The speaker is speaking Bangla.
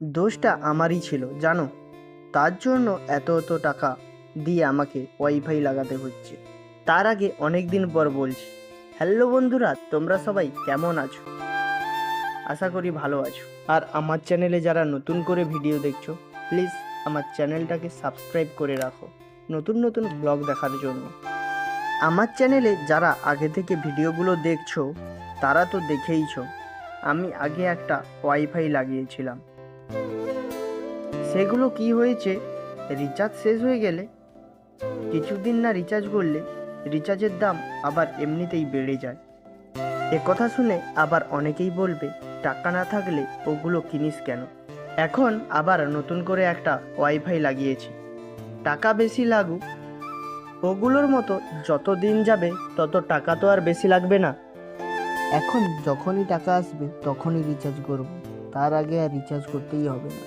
দোষটা আমারই ছিল জানো, তার জন্য এত টাকা দিয়ে আমাকে ওয়াইফাই লাগাতে হচ্ছে। তার আগে অনেক দিন পর বলছি, হ্যালো বন্ধুরা, তোমরা সবাই কেমন আছো? আশা করি ভালো আছো। আর আমার চ্যানেলে যারা নতুন করে ভিডিও দেখছো, প্লিজ আমার চ্যানেলটাকে সাবস্ক্রাইব করে রাখো নতুন নতুন ব্লগ দেখার জন্য। আমার চ্যানেলে যারা আগে থেকে ভিডিওগুলো দেখছো তারা তো দেখেইছো, আমি আগে একটা ওয়াইফাই লাগিয়েছিলাম। সেগুলো কি হয়েছে, রিচার্জ শেষ হয়ে গেলে কিছুদিন না রিচার্জ করলে রিচার্জের দাম আবার এমনিতেই বেড়ে যায়। কথা শুনে আবার অনেকেই বলবে, টাকা না থাকলে ওগুলো কিনিস কেন? এখন আবার নতুন করে একটা ওয়াইফাই লাগিয়েছি। টাকা বেশি লাগুক, ওগুলোর মতো যত দিন যাবে তত টাকা তো আর বেশি লাগবে না। এখন যখনই টাকা আসবে তখনই রিচার্জ করব, তার আগে আর রিচার্জ করতেই হবে না।